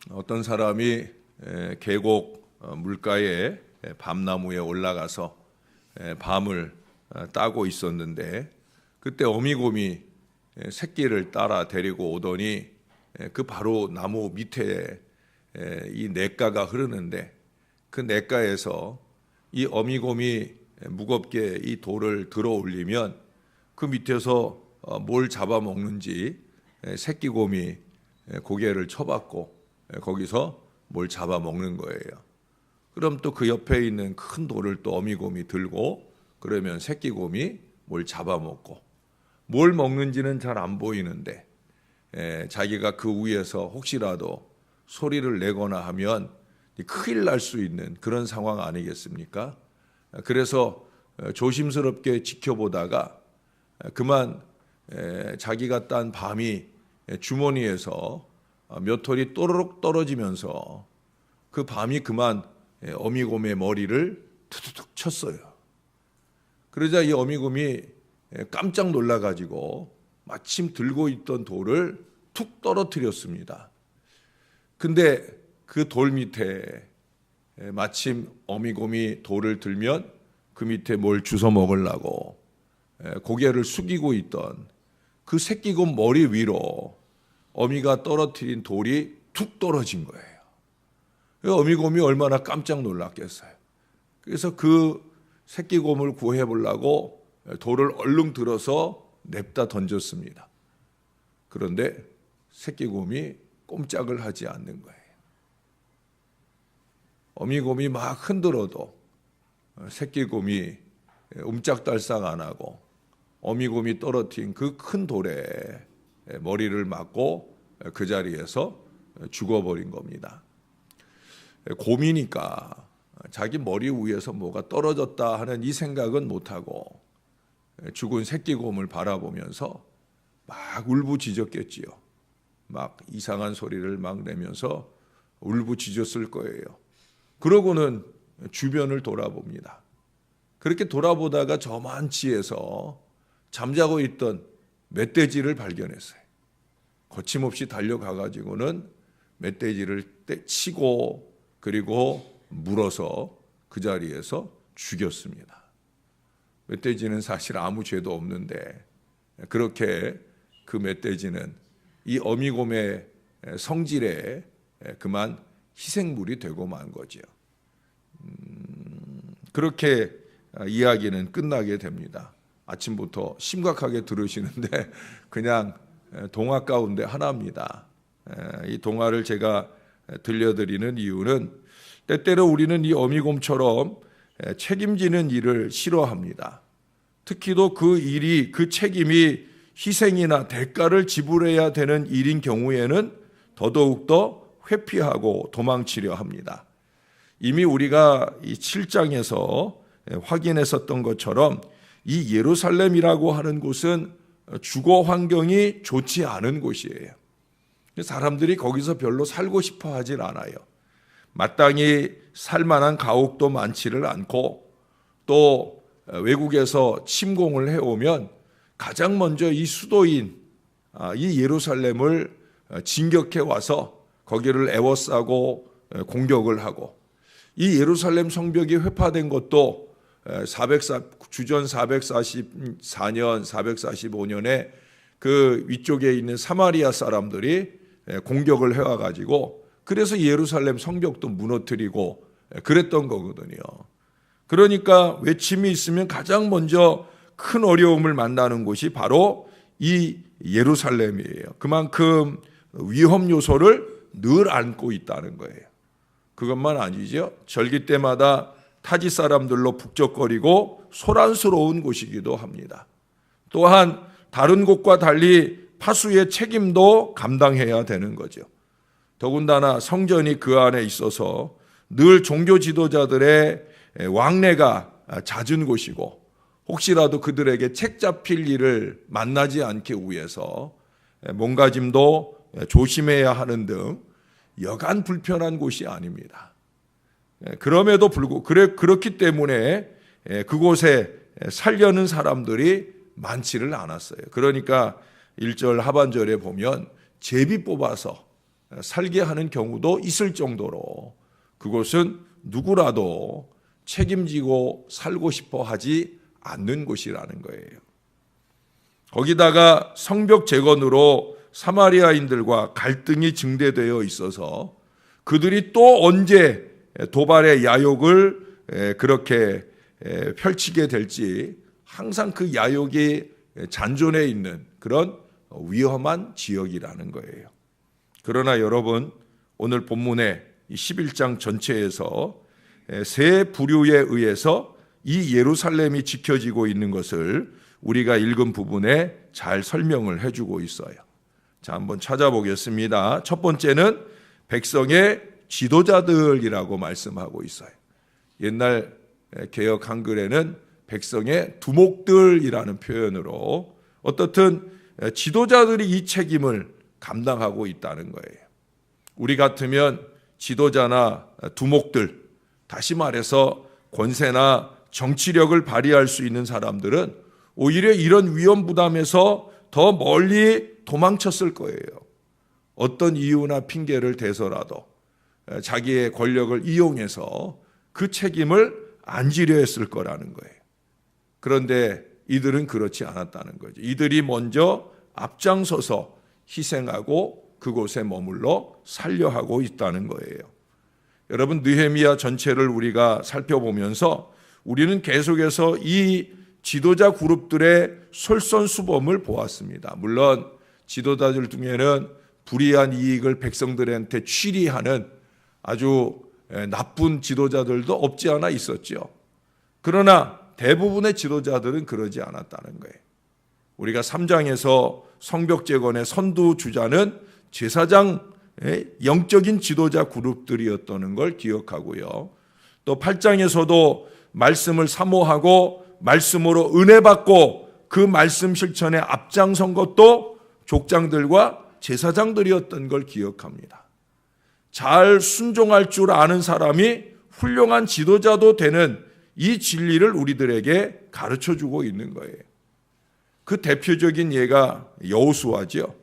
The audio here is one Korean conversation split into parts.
어떤 사람이 계곡 물가에 밤나무에 올라가서 밤을 따고 있었는데, 그때 어미곰이 새끼를 따라 데리고 오더니 그 바로 나무 밑에 이 냇가가 흐르는데, 그 냇가에서 이 어미곰이 무겁게 이 돌을 들어 올리면 그 밑에서 뭘 잡아먹는지 새끼곰이 고개를 쳐봤고 거기서 뭘 잡아먹는 거예요. 그럼 또 그 옆에 있는 큰 돌을 또 어미곰이 들고 그러면 새끼곰이 뭘 잡아먹고, 뭘 먹는지는 잘 안 보이는데 자기가 그 위에서 혹시라도 소리를 내거나 하면 큰일 날 수 있는 그런 상황 아니겠습니까? 그래서 조심스럽게 지켜보다가 그만 자기가 딴 밤이 주머니에서 몇 톨이 또르륵 떨어지면서 그 밤이 그만 어미곰의 머리를 투두둑 쳤어요. 그러자 이 어미곰이 깜짝 놀라가지고 마침 들고 있던 돌을 툭 떨어뜨렸습니다. 근데 그 돌 밑에 마침 어미곰이 돌을 들면 그 밑에 뭘 주워 먹으려고 고개를 숙이고 있던 그 새끼곰 머리 위로 어미가 떨어뜨린 돌이 툭 떨어진 거예요. 어미곰이 얼마나 깜짝 놀랐겠어요. 그래서 그 새끼곰을 구해보려고 돌을 얼른 들어서 냅다 던졌습니다. 그런데 새끼곰이 꼼짝을 하지 않는 거예요. 어미곰이 막 흔들어도 새끼곰이 움짝달싹 안 하고 어미곰이 떨어뜨린 그 큰 돌에 머리를 맞고 그 자리에서 죽어버린 겁니다. 곰이니까 자기 머리 위에서 뭐가 떨어졌다 하는 이 생각은 못하고 죽은 새끼곰을 바라보면서 막 울부짖었겠지요. 막 이상한 소리를 막 내면서 울부짖었을 거예요. 그러고는 주변을 돌아봅니다. 그렇게 돌아보다가 저만치에서 잠자고 있던 멧돼지를 발견했어요. 거침없이 달려가가지고는 멧돼지를 치고 그리고 물어서 그 자리에서 죽였습니다. 멧돼지는 사실 아무 죄도 없는데 그렇게 그 멧돼지는 이 어미곰의 성질에 그만 희생물이 되고 만 거죠. 그렇게 이야기는 끝나게 됩니다. 아침부터 심각하게 들으시는데 그냥 동화 가운데 하나입니다. 이 동화를 제가 들려드리는 이유는 때때로 우리는 이 어미곰처럼 책임지는 일을 싫어합니다. 특히도 그 일이, 그 책임이 희생이나 대가를 지불해야 되는 일인 경우에는 더더욱더 회피하고 도망치려 합니다. 이미 우리가 이 7장에서 확인했었던 것처럼 이 예루살렘이라고 하는 곳은 주거 환경이 좋지 않은 곳이에요. 사람들이 거기서 별로 살고 싶어 하질 않아요. 마땅히 살만한 가옥도 많지를 않고, 또 외국에서 침공을 해오면 가장 먼저 이 수도인 이 예루살렘을 진격해 와서 거기를 에워싸고 공격을 하고, 이 예루살렘 성벽이 회파된 것도 주전 444년, 445년에 그 위쪽에 있는 사마리아 사람들이 공격을 해와가지고 그래서 예루살렘 성벽도 무너뜨리고 그랬던 거거든요. 그러니까 외침이 있으면 가장 먼저 큰 어려움을 만나는 곳이 바로 이 예루살렘이에요. 그만큼 위험 요소를 늘 안고 있다는 거예요. 그것만 아니죠. 절기 때마다 타지 사람들로 북적거리고 소란스러운 곳이기도 합니다. 또한 다른 곳과 달리 파수의 책임도 감당해야 되는 거죠. 더군다나 성전이 그 안에 있어서 늘 종교 지도자들의 왕래가 잦은 곳이고, 혹시라도 그들에게 책 잡힐 일을 만나지 않기 위해서 몸가짐도 조심해야 하는 등 여간 불편한 곳이 아닙니다. 그럼에도 불구하고 그렇기 때문에 그곳에 살려는 사람들이 많지를 않았어요. 그러니까 1절 하반절에 보면 제비 뽑아서 살게 하는 경우도 있을 정도로 그곳은 누구라도 책임지고 살고 싶어 하지 않는 곳이라는 거예요. 거기다가 성벽 재건으로 사마리아인들과 갈등이 증대되어 있어서 그들이 또 언제 도발의 야욕을 그렇게 펼치게 될지 항상 그 야욕이 잔존해 있는 그런 위험한 지역이라는 거예요. 그러나 여러분, 오늘 본문의 11장 전체에서 세 부류에 의해서 이 예루살렘이 지켜지고 있는 것을 우리가 읽은 부분에 잘 설명을 해주고 있어요. 자, 한번 찾아보겠습니다. 첫 번째는 백성의 지도자들이라고 말씀하고 있어요. 옛날 개역 한글에는 백성의 두목들이라는 표현으로 어떻든 지도자들이 이 책임을 감당하고 있다는 거예요. 우리 같으면 지도자나 두목들, 다시 말해서 권세나 정치력을 발휘할 수 있는 사람들은 오히려 이런 위험 부담에서 더 멀리 도망쳤을 거예요. 어떤 이유나 핑계를 대서라도 자기의 권력을 이용해서 그 책임을 안 지려 했을 거라는 거예요. 그런데 이들은 그렇지 않았다는 거죠. 이들이 먼저 앞장서서 희생하고 그곳에 머물러 살려하고 있다는 거예요. 여러분, 느헤미야 전체를 우리가 살펴보면서 우리는 계속해서 이 지도자 그룹들의 솔선수범을 보았습니다. 물론 지도자들 중에는 불이한 이익을 백성들한테 취리하는 아주 나쁜 지도자들도 없지 않아 있었죠. 그러나 대부분의 지도자들은 그러지 않았다는 거예요. 우리가 3장에서 성벽 재건의 선두주자는 제사장의 영적인 지도자 그룹들이었다는 걸 기억하고요. 또 8장에서도 말씀을 사모하고 말씀으로 은혜 받고 그 말씀 실천에 앞장선 것도 족장들과 제사장들이었던 걸 기억합니다. 잘 순종할 줄 아는 사람이 훌륭한 지도자도 되는 이 진리를 우리들에게 가르쳐주고 있는 거예요. 그 대표적인 예가 여호수아죠.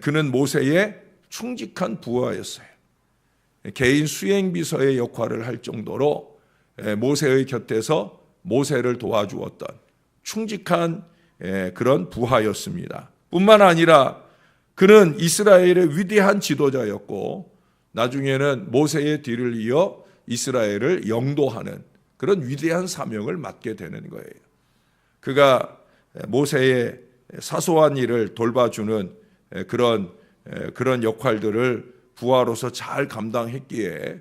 그는 모세의 충직한 부하였어요. 개인 수행비서의 역할을 할 정도로 모세의 곁에서 모세를 도와주었던 충직한 그런 부하였습니다. 뿐만 아니라 그는 이스라엘의 위대한 지도자였고 나중에는 모세의 뒤를 이어 이스라엘을 영도하는 그런 위대한 사명을 맡게 되는 거예요. 그가 모세의 사소한 일을 돌봐주는 그런 역할들을 부하로서 잘 감당했기에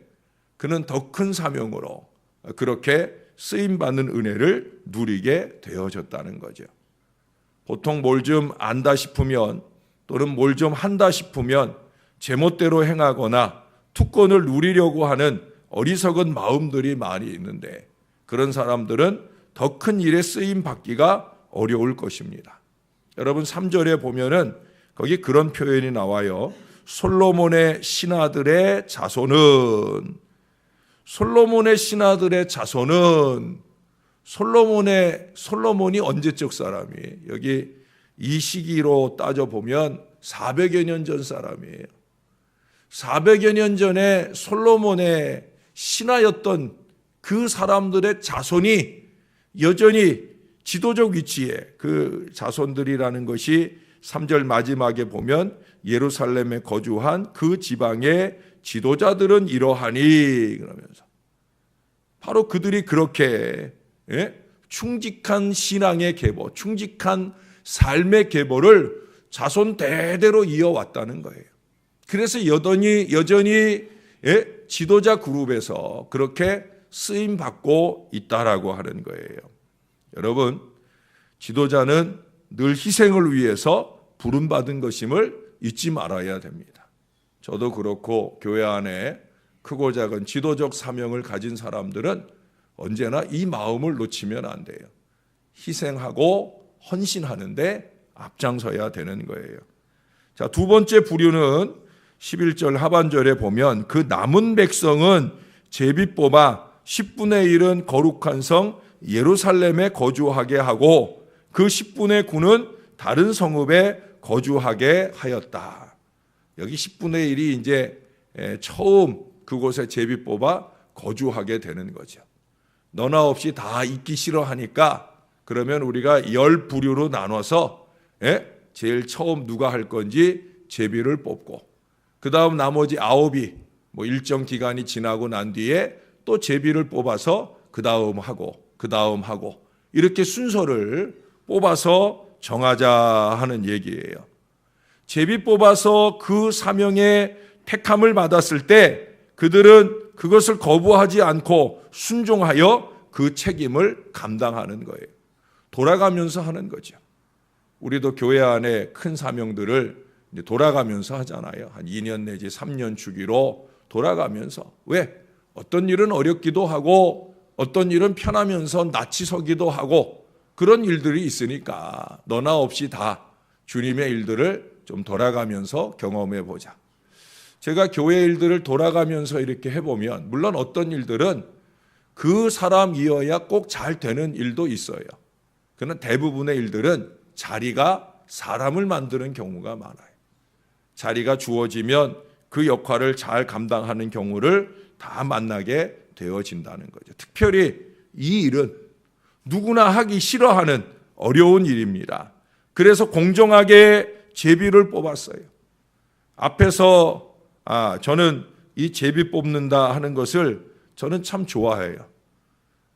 그는 더 큰 사명으로 그렇게 쓰임받는 은혜를 누리게 되어졌다는 거죠. 보통 뭘 좀 안다 싶으면 또는 뭘 좀 한다 싶으면 제멋대로 행하거나 특권을 누리려고 하는 어리석은 마음들이 많이 있는데 그런 사람들은 더 큰 일에 쓰임 받기가 어려울 것입니다. 여러분 3절에 보면은 거기 그런 표현이 나와요. 솔로몬의 신하들의 자손은 솔로몬이 언제적 사람이에요? 여기 이 시기로 따져보면 400여 년 전 사람이에요. 400여 년 전에 솔로몬의 신하였던 그 사람들의 자손이 여전히 지도적 위치에 그 자손들이라는 것이 3절 마지막에 보면 예루살렘에 거주한 그 지방의 지도자들은 이러하니 그러면서 바로 그들이 그렇게 충직한 신앙의 계보, 충직한 삶의 계보를 자손 대대로 이어왔다는 거예요. 그래서 여전히 지도자 그룹에서 그렇게 쓰임 받고 있다라고 하는 거예요. 여러분, 지도자는 늘 희생을 위해서 부름받은 것임을 잊지 말아야 됩니다. 저도 그렇고 교회 안에 크고 작은 지도적 사명을 가진 사람들은 언제나 이 마음을 놓치면 안 돼요. 희생하고 헌신하는데 앞장서야 되는 거예요. 자, 두 번째 부류는 11절 하반절에 보면 그 남은 백성은 제비 뽑아 10분의 1은 거룩한 성 예루살렘에 거주하게 하고 그 10분의 9는 다른 성읍에 거주하게 하였다. 여기 10분의 1이 이제 처음 그곳에 제비 뽑아 거주하게 되는 거죠. 너나 없이 다 있기 싫어하니까 그러면 우리가 10부류로 나눠서 제일 처음 누가 할 건지 제비를 뽑고 그 다음 나머지 9이 뭐 일정 기간이 지나고 난 뒤에 또 제비를 뽑아서 그 다음 하고 이렇게 순서를 뽑아서 정하자 하는 얘기예요. 제비 뽑아서 그 사명에 택함을 받았을 때 그들은 그것을 거부하지 않고 순종하여 그 책임을 감당하는 거예요. 돌아가면서 하는 거죠. 우리도 교회 안에 큰 사명들을 돌아가면서 하잖아요. 한 2년 내지 3년 주기로 돌아가면서. 왜? 어떤 일은 어렵기도 하고 어떤 일은 편하면서 낯이 서기도 하고 그런 일들이 있으니까 너나 없이 다 주님의 일들을 좀 돌아가면서 경험해 보자. 제가 교회 일들을 돌아가면서 이렇게 해보면 물론 어떤 일들은 그 사람이어야 꼭 잘 되는 일도 있어요. 그러나 대부분의 일들은 자리가 사람을 만드는 경우가 많아요. 자리가 주어지면 그 역할을 잘 감당하는 경우를 다 만나게 되어진다는 거죠. 특별히 이 일은 누구나 하기 싫어하는 어려운 일입니다. 그래서 공정하게 제비를 뽑았어요. 앞에서 저는 이 제비 뽑는다 하는 것을 저는 참 좋아해요.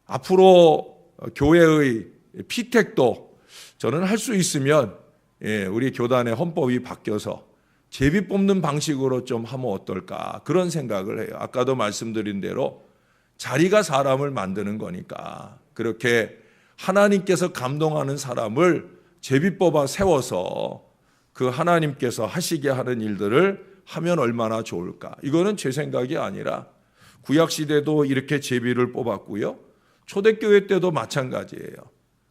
앞으로 교회의 피택도 저는 할 수 있으면 우리 교단의 헌법이 바뀌어서 제비 뽑는 방식으로 좀 하면 어떨까 그런 생각을 해요. 아까도 말씀드린 대로 자리가 사람을 만드는 거니까 그렇게 하나님께서 감동하는 사람을 제비 뽑아 세워서 그 하나님께서 하시게 하는 일들을 하면 얼마나 좋을까. 이거는 제 생각이 아니라 구약시대도 이렇게 제비를 뽑았고요. 초대교회 때도 마찬가지예요.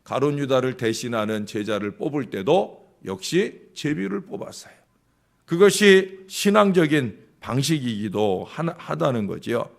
가룟 유다를 대신하는 제자를 뽑을 때도 역시 제비를 뽑았어요. 그것이 신앙적인 방식이기도 하다는 거죠.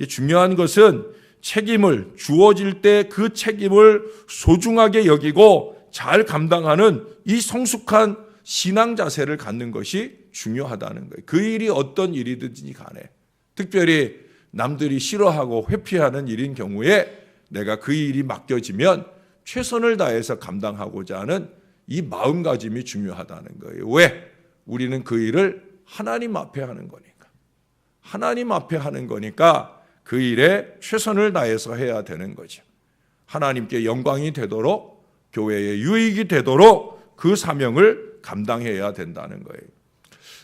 중요한 것은 책임을 주어질 때 그 책임을 소중하게 여기고 잘 감당하는 이 성숙한 신앙 자세를 갖는 것이 중요하다는 거예요. 그 일이 어떤 일이든지 간에 특별히 남들이 싫어하고 회피하는 일인 경우에 내가 그 일이 맡겨지면 최선을 다해서 감당하고자 하는 이 마음가짐이 중요하다는 거예요. 왜? 우리는 그 일을 하나님 앞에 하는 거니까. 하나님 앞에 하는 거니까 그 일에 최선을 다해서 해야 되는 거죠. 하나님께 영광이 되도록 교회에 유익이 되도록 그 사명을 감당해야 된다는 거예요.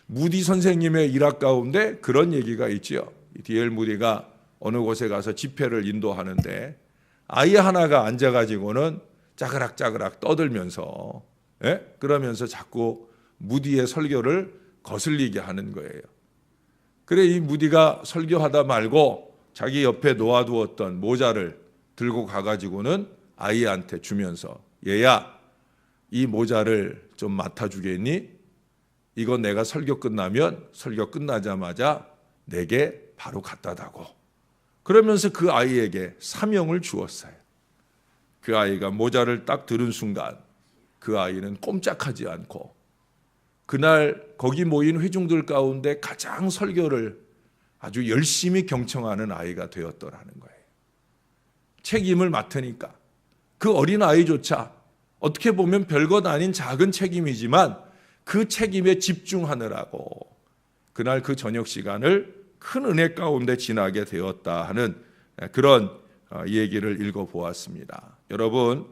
무디 선생님의 일학 가운데 그런 얘기가 있죠. D.L. 무디가 어느 곳에 가서 집회를 인도하는데 아이 하나가 앉아가지고는 짜그락짜그락 떠들면서 그러면서 자꾸 무디의 설교를 거슬리게 하는 거예요. 그래 이 무디가 설교하다 말고 자기 옆에 놓아두었던 모자를 들고 가가지고는 아이한테 주면서 얘야 이 모자를 좀 맡아주겠니? 이거 내가 설교 끝나면 설교 끝나자마자 내게 바로 갖다 다고. 그러면서 그 아이에게 사명을 주었어요. 그 아이가 모자를 딱 들은 순간 그 아이는 꼼짝하지 않고 그날 거기 모인 회중들 가운데 가장 설교를 아주 열심히 경청하는 아이가 되었더라는 거예요. 책임을 맡으니까 그 어린 아이조차 어떻게 보면 별것 아닌 작은 책임이지만 그 책임에 집중하느라고 그날 그 저녁 시간을 큰 은혜 가운데 지나게 되었다 하는 그런 얘기를 읽어보았습니다. 여러분,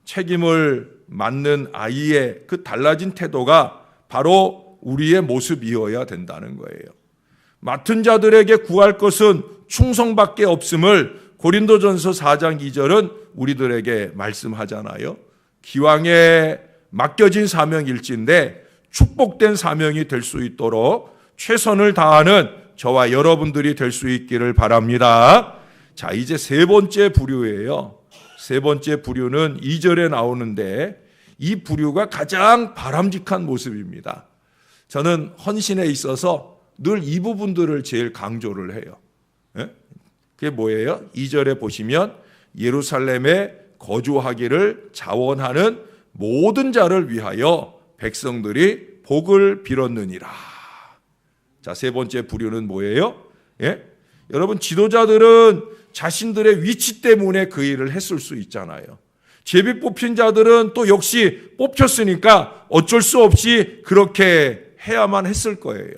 책임을 맡는 아이의 그 달라진 태도가 바로 우리의 모습이어야 된다는 거예요. 맡은 자들에게 구할 것은 충성밖에 없음을 고린도전서 4장 2절은 우리들에게 말씀하잖아요. 기왕에 맡겨진 사명일진데 축복된 사명이 될 수 있도록 최선을 다하는 저와 여러분들이 될 수 있기를 바랍니다. 자, 이제 세 번째 부류예요. 세 번째 부류는 2절에 나오는데 이 부류가 가장 바람직한 모습입니다. 저는 헌신에 있어서 늘 이 부분들을 제일 강조를 해요. 그게 뭐예요? 2절에 보시면 예루살렘에 거주하기를 자원하는 모든 자를 위하여 백성들이 복을 빌었느니라. 자, 세 번째 부류는 뭐예요? 예? 여러분, 지도자들은 자신들의 위치 때문에 그 일을 했을 수 있잖아요. 제비 뽑힌 자들은 또 역시 뽑혔으니까 어쩔 수 없이 그렇게 해야만 했을 거예요.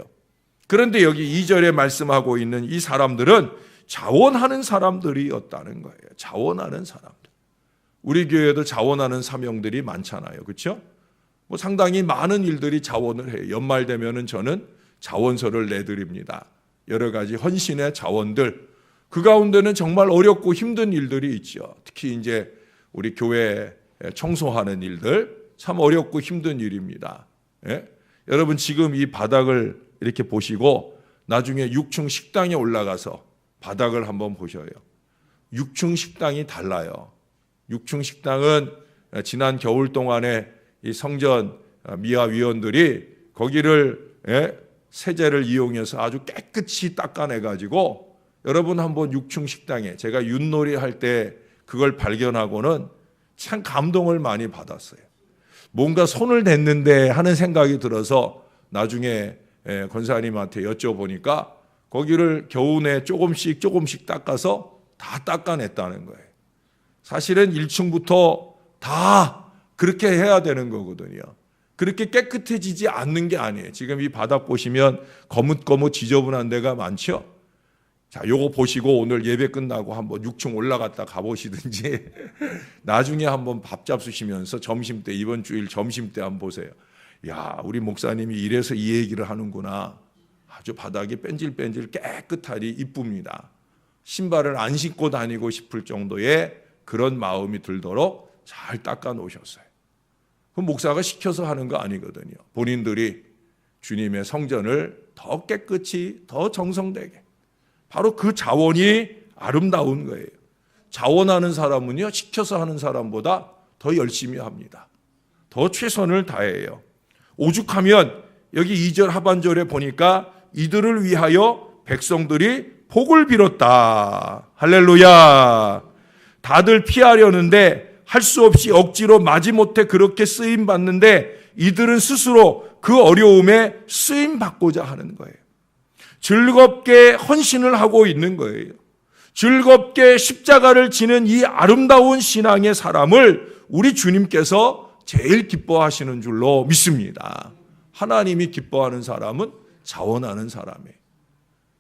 그런데 여기 2절에 말씀하고 있는 이 사람들은 자원하는 사람들이었다는 거예요. 자원하는 사람들. 우리 교회도 자원하는 사명들이 많잖아요. 그렇죠? 뭐 상당히 많은 일들이 자원을 해요. 연말 되면은 저는 자원서를 내드립니다. 여러 가지 헌신의 자원들. 그 가운데는 정말 어렵고 힘든 일들이 있죠. 특히 이제 우리 교회 청소하는 일들 참 어렵고 힘든 일입니다. 예? 여러분 지금 이 바닥을 이렇게 보시고 나중에 6층 식당에 올라가서 바닥을 한번 보셔요. 6층 식당이 달라요. 6층 식당은 지난 겨울 동안에 이 성전 미화 위원들이 거기를 세제를 이용해서 아주 깨끗이 닦아내가지고 여러분 한번 6층 식당에 제가 윷놀이 할 때 그걸 발견하고는 참 감동을 많이 받았어요. 뭔가 손을 댔는데 하는 생각이 들어서 나중에 권사님한테 여쭤보니까 거기를 겨우내 조금씩 닦아서 다 닦아냈다는 거예요. 사실은 1층부터 다 그렇게 해야 되는 거거든요. 그렇게 깨끗해지지 않는 게 아니에요. 지금 이 바닥 보시면 거뭇거뭇 지저분한 데가 많죠. 자, 요거 보시고 오늘 예배 끝나고 한번 6층 올라갔다 가보시든지 나중에 한번 밥 잡수시면서 점심때 이번 주일 점심때 한번 보세요. 야, 우리 목사님이 이래서 이 얘기를 하는구나. 아주 바닥이 뺀질뺀질 깨끗하니 이쁩니다. 신발을 안 신고 다니고 싶을 정도의 그런 마음이 들도록 잘 닦아 놓으셨어요. 그 목사가 시켜서 하는 거 아니거든요. 본인들이 주님의 성전을 더 깨끗이 더 정성되게 바로 그 자원이 아름다운 거예요. 자원하는 사람은요 시켜서 하는 사람보다 더 열심히 합니다. 더 최선을 다해요. 오죽하면 여기 2절 하반절에 보니까 이들을 위하여 백성들이 복을 빌었다. 할렐루야. 다들 피하려는데 할 수 없이 억지로 마지못해 그렇게 쓰임 받는데 이들은 스스로 그 어려움에 쓰임 받고자 하는 거예요. 즐겁게 헌신을 하고 있는 거예요. 즐겁게 십자가를 지는 이 아름다운 신앙의 사람을 우리 주님께서 제일 기뻐하시는 줄로 믿습니다. 하나님이 기뻐하는 사람은 자원하는 사람이에요.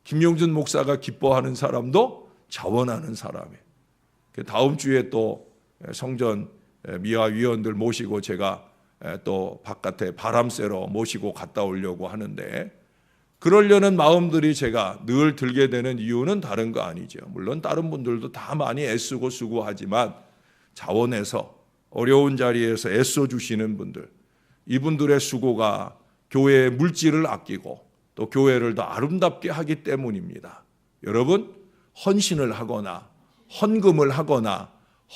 김용준 목사가 기뻐하는 사람도 자원하는 사람이에요. 다음 주에 또 성전 미화 위원들 모시고 제가 또 바깥에 바람 쐬러 모시고 갔다 오려고 하는데 그러려는 마음들이 제가 늘 들게 되는 이유는 다른 거 아니죠. 물론 다른 분들도 다 많이 애쓰고 수고하지만 자원해서 어려운 자리에서 애써 주시는 분들, 이분들의 수고가 교회의 물질을 아끼고 또 교회를 더 아름답게 하기 때문입니다. 여러분, 헌신을 하거나 헌금을 하거나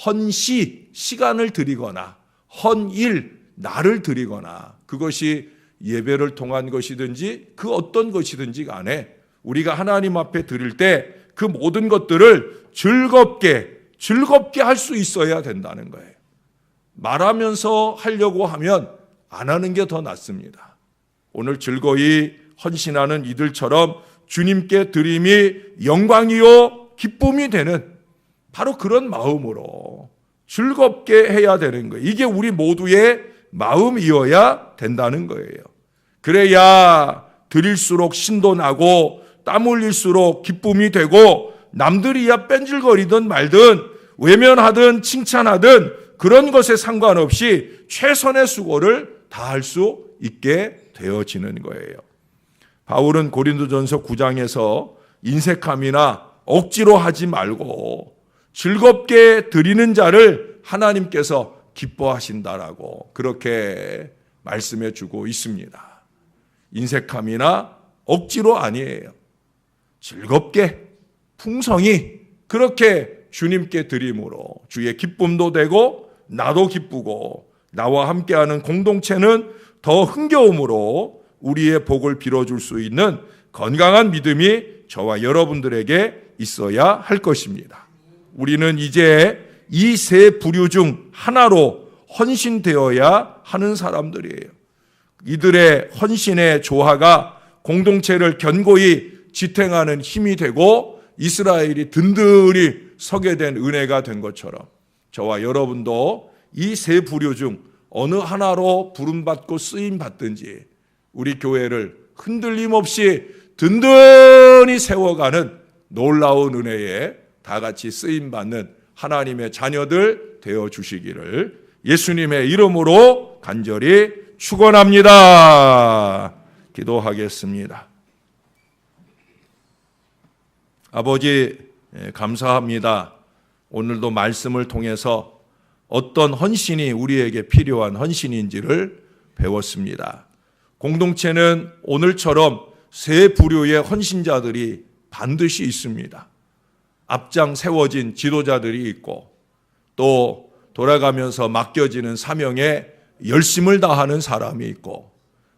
헌시, 시간을 드리거나 헌일, 나를 드리거나 그것이 예배를 통한 것이든지 그 어떤 것이든지 간에 우리가 하나님 앞에 드릴 때 그 모든 것들을 즐겁게 할 수 있어야 된다는 거예요. 말하면서 하려고 하면 안 하는 게 더 낫습니다. 오늘 즐거이 헌신하는 이들처럼 주님께 드림이 영광이요 기쁨이 되는 바로 그런 마음으로 즐겁게 해야 되는 거예요. 이게 우리 모두의 마음이어야 된다는 거예요. 그래야 드릴수록 신도 나고 땀 흘릴수록 기쁨이 되고 남들이야 뺀질거리든 말든 외면하든 칭찬하든 그런 것에 상관없이 최선의 수고를 다할 수 있게 되어지는 거예요. 바울은 고린도전서 9장에서 인색함이나 억지로 하지 말고 즐겁게 드리는 자를 하나님께서 기뻐하신다라고 그렇게 말씀해 주고 있습니다. 인색함이나 억지로 아니에요. 즐겁게 풍성히 그렇게 주님께 드림으로 주의 기쁨도 되고 나도 기쁘고 나와 함께하는 공동체는 더 흥겨움으로 우리의 복을 빌어줄 수 있는 건강한 믿음이 저와 여러분들에게 있어야 할 것입니다. 우리는 이제 이 세 부류 중 하나로 헌신되어야 하는 사람들이에요. 이들의 헌신의 조화가 공동체를 견고히 지탱하는 힘이 되고 이스라엘이 든든히 서게 된 은혜가 된 것처럼 저와 여러분도 이 세 부류 중 어느 하나로 부름받고 쓰임받든지 우리 교회를 흔들림 없이 든든히 세워가는 놀라운 은혜에 다 같이 쓰임받는 하나님의 자녀들 되어주시기를 예수님의 이름으로 간절히 축원합니다. 기도하겠습니다. 아버지 감사합니다. 오늘도 말씀을 통해서 어떤 헌신이 우리에게 필요한 헌신인지를 배웠습니다. 공동체는 오늘처럼 세 부류의 헌신자들이 반드시 있습니다. 앞장 세워진 지도자들이 있고 또 돌아가면서 맡겨지는 사명에 열심을 다하는 사람이 있고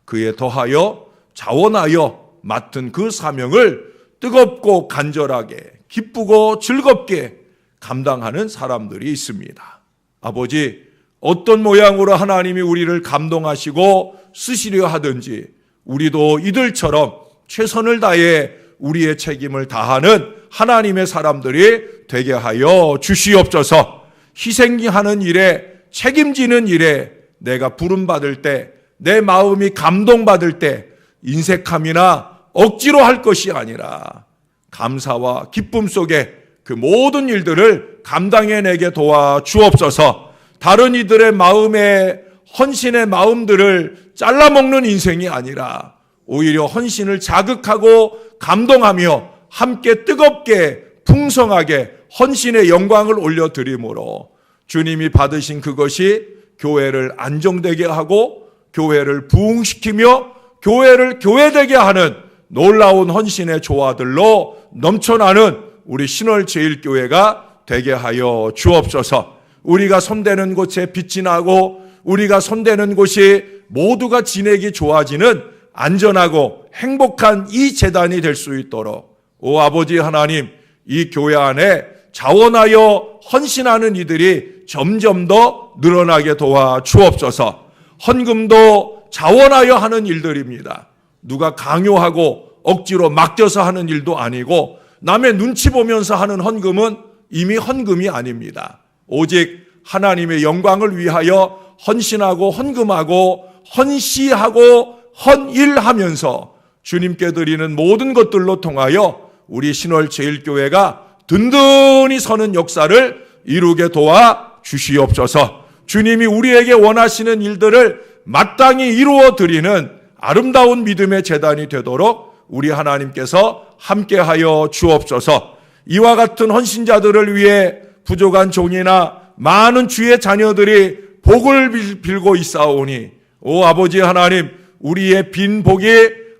그에 더하여 자원하여 맡은 그 사명을 뜨겁고 간절하게 기쁘고 즐겁게 감당하는 사람들이 있습니다. 아버지, 어떤 모양으로 하나님이 우리를 감동하시고 쓰시려 하든지 우리도 이들처럼 최선을 다해 우리의 책임을 다하는 하나님의 사람들이 되게 하여 주시옵소서. 희생하는 일에 책임지는 일에 내가 부름받을 때 내 마음이 감동받을 때 인색함이나 억지로 할 것이 아니라 감사와 기쁨 속에 그 모든 일들을 감당해내게 도와주옵소서. 다른 이들의 마음에 헌신의 마음들을 잘라먹는 인생이 아니라 오히려 헌신을 자극하고 감동하며 함께 뜨겁게 풍성하게 헌신의 영광을 올려드림으로 주님이 받으신 그것이 교회를 안정되게 하고 교회를 부흥시키며 교회를 교회되게 하는 놀라운 헌신의 조화들로 넘쳐나는 우리 신월제일교회가 되게 하여 주옵소서. 우리가 손대는 곳에 빛이 나고 우리가 손대는 곳이 모두가 지내기 좋아지는 안전하고 행복한 이 재단이 될 수 있도록 오 아버지 하나님, 이 교회 안에 자원하여 헌신하는 이들이 점점 더 늘어나게 도와주옵소서. 헌금도 자원하여 하는 일들입니다. 누가 강요하고 억지로 맡겨서 하는 일도 아니고 남의 눈치 보면서 하는 헌금은 이미 헌금이 아닙니다. 오직 하나님의 영광을 위하여 헌신하고 헌금하고 헌시하고 헌일하면서 주님께 드리는 모든 것들로 통하여 우리 신월제일교회가 든든히 서는 역사를 이루게 도와 주시옵소서. 주님이 우리에게 원하시는 일들을 마땅히 이루어 드리는 아름다운 믿음의 재단이 되도록 우리 하나님께서 함께하여 주옵소서. 이와 같은 헌신자들을 위해 부족한 종이나 많은 주의 자녀들이 복을 빌고 있사오니 오 아버지 하나님, 우리의 빈 복이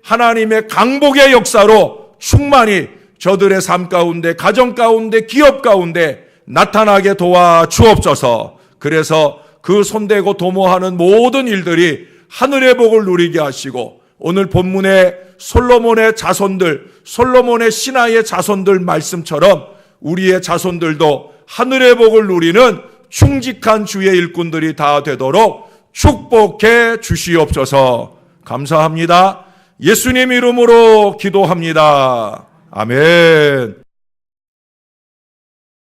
하나님의 강복의 역사로 충만히 저들의 삶 가운데, 가정 가운데, 기업 가운데 나타나게 도와 주옵소서. 그래서 그 손대고 도모하는 모든 일들이 하늘의 복을 누리게 하시고 오늘 본문의 솔로몬의 자손들, 솔로몬의 신하의 자손들 말씀처럼 우리의 자손들도 하늘의 복을 누리는 충직한 주의 일꾼들이 다 되도록 축복해 주시옵소서. 감사합니다. 예수님 이름으로 기도합니다. 아멘.